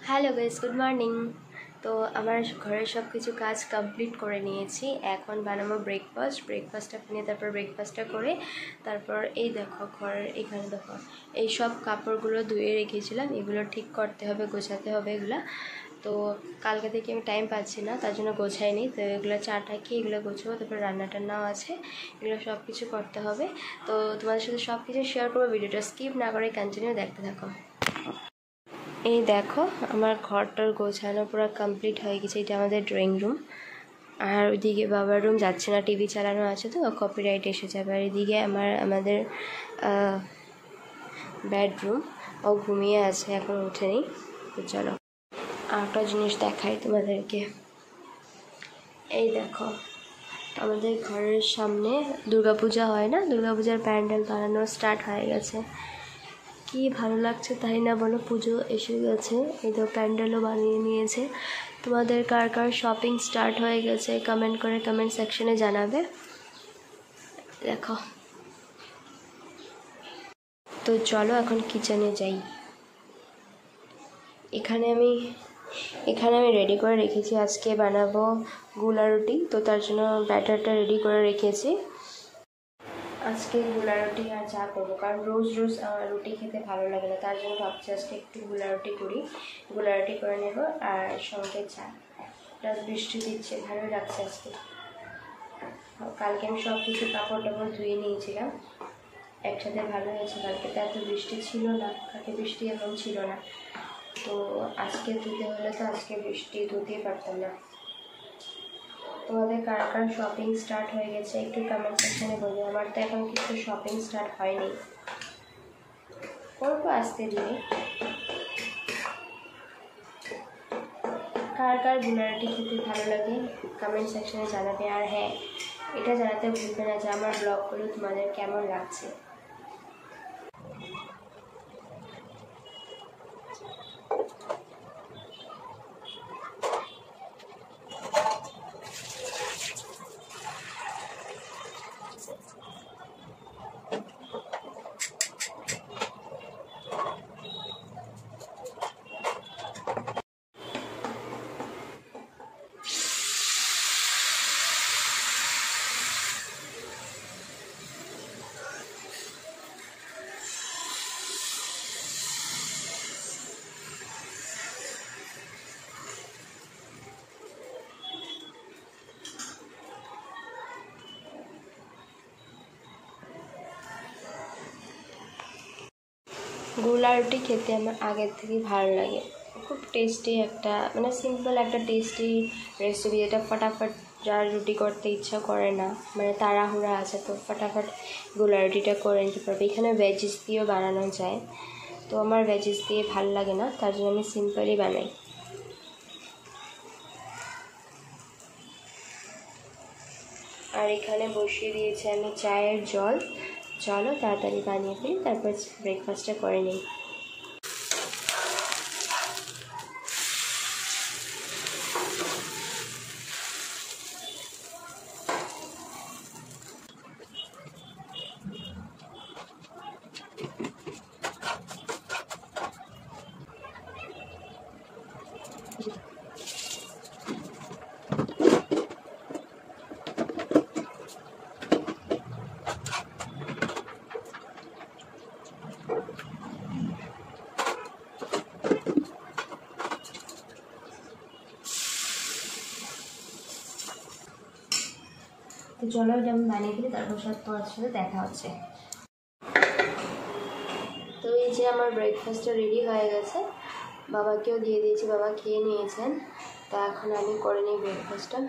Hello guys, good morning. তো আমার ঘরের সব কিছু কাজ কমপ্লিট করে নিয়েছি। এখন বানাবো ব্রেকফাস্টটা নিয়ে তারপর ব্রেকফাস্টটা করে তারপর এই দেখো ঘরের এখানে দেখো এই সব কাপড়গুলো ধুয়ে রেখেছিলাম, এগুলো ঠিক করতে হবে, গোছাতে হবে এগুলো। তো কালকে থেকে আমি টাইম পাচ্ছি না, তার জন্য গোছাইনি। তো এগুলো চাটা খেয়ে এগুলো গোছাবো, তারপর রান্না টান্নাও আছে, এগুলো সব কিছু করতে হবে। তো তোমাদের সাথে সব কিছু শেয়ার করবো, ভিডিওটা স্কিপ না করে কন্টিনিউ দেখতে থাকো। এই দেখো আমার ঘরটার গোছানো পুরো কমপ্লিট হয়ে গেছে। এটা আমাদের ড্রয়িং রুম, আর ওইদিকে বাবার রুম যাচ্ছে না, টিভি চালানো আছে তো কপিরাইট এসে যাবে। আর এদিকে আমাদের বেডরুম, ও ঘুমিয়ে আছে, এখন ওঠেনি। তো চলো আরেকটা জিনিস দেখাই তোমাদেরকে। এই দেখো আমাদের ঘরের সামনে দুর্গাপূজা হয় না, দুর্গাপূজার প্যান্ডেল বানানো স্টার্ট হয়ে গেছে। কি ভালো লাগছে তাই না বলো, পুজো এসে গেছে, এই তো প্যান্ডেলও বানিয়ে নিয়েছে। তোমাদের কার কার শপিং স্টার্ট হয়ে গেছে কমেন্ট করে কমেন্ট সেকশনে জানাবে। দেখো তো চলো এখন কিচেনে যাই। এখানে আমি রেডি করে রেখেছি, আজকে বানাবো গুলা রুটি। তো তার জন্য ব্যাটারটা রেডি করে রেখেছি। আজকে গুলা রুটি আর চা করবো, কারণ রোজ রোজ রুটি খেতে ভালো লাগে না, তার জন্য ভাবছি আজকে একটু গুলা রুটি করি। গুলা রুটি করে নেব আর সঙ্গে চা। বৃষ্টি দিচ্ছে, ভালো লাগছে আজকে। কালকে আমি সব কিছু কাপড় টাপড় ধুয়ে নিয়েছিলাম একসাথে, ভালো হয়েছে। কালকে তো এত বৃষ্টি ছিল না, কালকে বৃষ্টি এখন ছিল না। তো আজকে ধুতে হলে তো আজকে বৃষ্টি ধুতেই পারতাম না। তোমাদের কার কার শপিং স্টার্ট হয়ে গেছে একটু কমেন্ট সেকশনে বলবে। আমার তো এখন কিছু শপিং স্টার্ট হয়নি, করবো আসতে দিয়ে। কার কার গুলারটি খেতে ভালো লাগে কমেন্ট সেকশনে জানাবে। আর হ্যাঁ, এটা জানাতে ভুলবে না যে আমার ব্লগগুলো তোমাদের কেমন লাগছে। গোলা রুটি খেতে আমার আগের থেকেই ভালো লাগে, খুব টেস্টি একটা, মানে সিম্পল একটা টেস্টি রেসিপি, যেটা ফটাফট যার রুটি করতে ইচ্ছা করে না, মানে তাড়াহুড়া আছে, তো ফটাফট গোলা রুটিটা করে নিতে পারবে। এখানে ভেজিস দিয়েও বানানো যায়, তো আমার ভেজিস দিয়ে ভালো লাগে না, তার জন্য আমি সিম্পলই বানাই। আর এখানে বসিয়ে দিয়েছি আমি চায়ের জল। চলো তাড়াতাড়ি বানিয়ে ফেলি, তারপর ব্রেকফাস্টটা করে নিই। তো চলো এটা আমি বানিয়ে দিই, তারপর তোমার সাথে দেখা হচ্ছে। তো এই যে আমার ব্রেকফাস্টটা রেডি হয়ে গেছে, বাবাকেও দিয়ে দিয়েছি, বাবা খেয়ে নিয়েছেন। তা এখন আমি করে নিই ব্রেকফাস্টটা।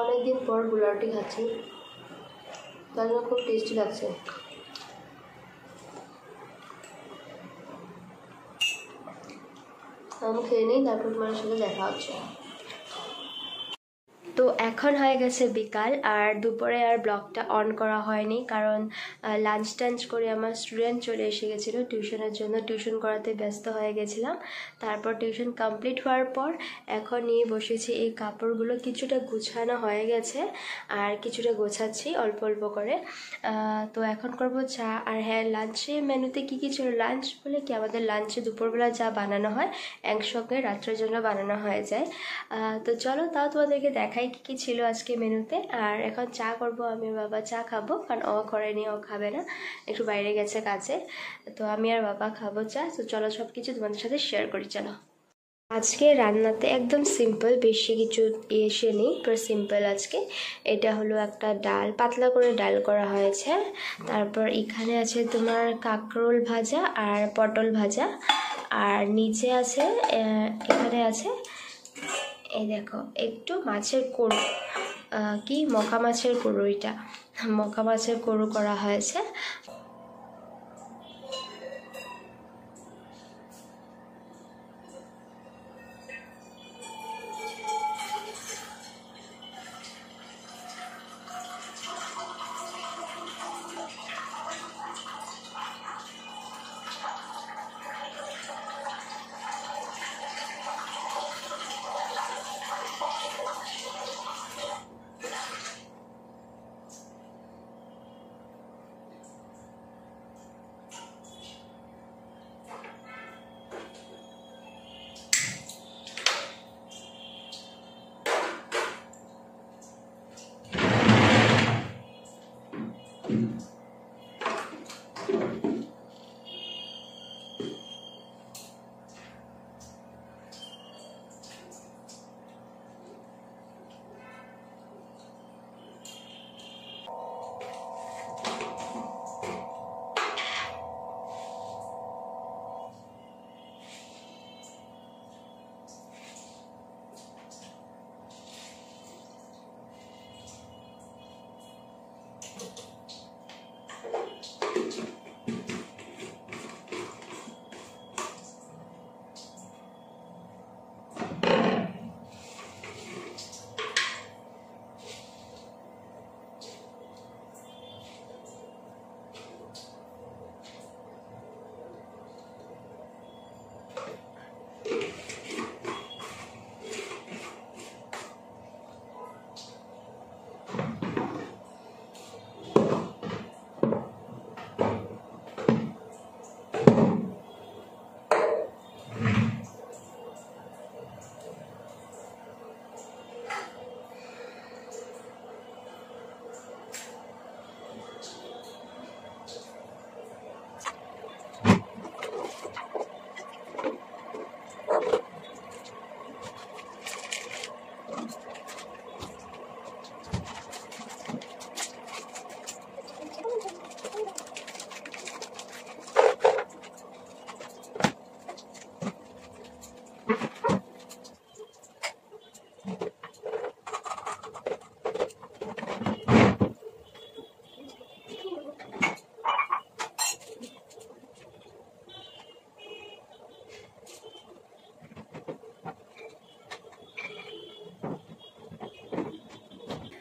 অনেকদিন পর গুলা রুটি খাচ্ছি, তার জন্য খুব টেস্টি লাগছে। আমি খেয়ে নিই, তারপর তোমার সাথে দেখা হচ্ছে। তো এখন হয়ে গেছে বিকাল, আর দুপুরে আর ব্লগটা অন করা হয়নি, কারণ লাঞ্চ টাঞ্চ করে আমার স্টুডেন্ট চলে এসে গেছিলো টিউশনের জন্য। টিউশন করাতে ব্যস্ত হয়ে গেছিলাম। তারপর টিউশন কমপ্লিট হওয়ার পর এখন নিয়ে বসেছি। এই কাপড়গুলো কিছুটা গুছানো হয়ে গেছে, আর কিছুটা গোছাচ্ছি অল্প অল্প করে। তো এখন করব চা। আর হ্যাঁ, লাঞ্চে মেনুতে কী কী ছিল, লাঞ্চ বলে কি, আমাদের লাঞ্চে দুপুরবেলা যা বানানো হয় একসঙ্গে রাত্রের জন্য বানানো হয়ে যায়। তো চলো তাও তোমাদেরকে দেখাই কী ছিল আজকে মেনুতে। আর এখন চা করব, আমি বাবা চা খাবো, কারণ ও করেনি, ও খাবে না, একটু বাইরে গেছে কাজে। তো আমি আর বাবা খাবো চা। তো চলো সব কিছু তোমাদের সাথে শেয়ার করি। চলো, আজকে রান্নাতে একদম সিম্পল, বেশি কিছু এসে নেই, পুরো সিম্পল আজকে। এটা হলো একটা ডাল, পাতলা করে ডাল করা হয়েছে। তারপর এখানে আছে তোমার কাঁকরোল ভাজা আর পটল ভাজা। আর নিচে আছে এখানে আছে, এই দেখো, একটু মাছের কোড়ো, কি মকা মাছের কোড়ো, এটা মকা মাছের কোড়ো করা হয়েছে।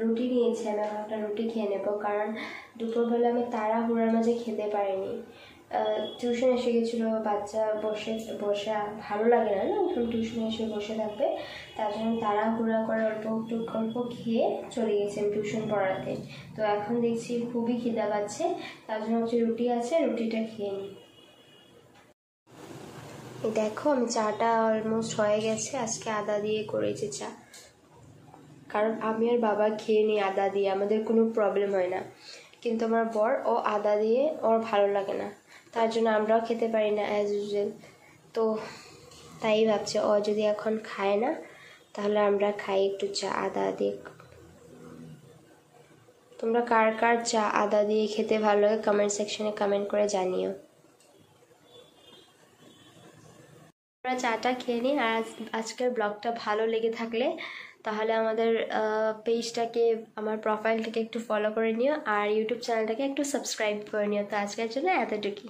রুটি নিয়েছি, আমি এখন একটা রুটি খেয়ে নেবো, কারণ দুপুরবেলা আমি তাড়াহুড়ার মাঝে খেতে পারিনি। টিউশন এসে গেছিলো, বাচ্চা বসে বসে ভালো লাগে না, এখন টিউশনে এসে বসে থাকবে, তার জন্য তাড়াহুড়া করে অল্প খেয়ে চলে গেছিলাম টিউশন পড়াতে। তো এখন দেখছি খুবই খিদা পাচ্ছে, তার জন্য হচ্ছে রুটি আছে, রুটিটা খেয়ে নিই। দেখো, আমি চাটা অলমোস্ট হয়ে গেছে। আজকে আদা দিয়ে করেছি চা, কারণ আমি আর বাবা খেয়ে নিই আদা দিয়ে, আমাদের কোনো প্রবলেম হয় না। কিন্তু আমার বর, ও আদা দিয়ে ওর ভালো লাগে না, তার জন্য আমরাও খেতে পারি না অ্যাজ ইউজুয়াল। তো তাই ভাবছি, ও যদি এখন খায় না, তাহলে আমরা খাই একটু চা আদা দিয়ে। তোমরা কার কার চা আদা দিয়ে খেতে ভালো লাগে কমেন্ট সেকশনে কমেন্ট করে জানিও। আমরা চাটা খেয়ে নিই। আর আজকের ব্লগটা ভালো লেগে থাকলে তাহলে আমাদের পেজটাকে, আমার প্রোফাইলটাকে একটু ফলো করে নিও, আর ইউটিউব চ্যানেলটাকে একটু সাবস্ক্রাইব করে নিও। তো আজকের জন্য এতটুকুই।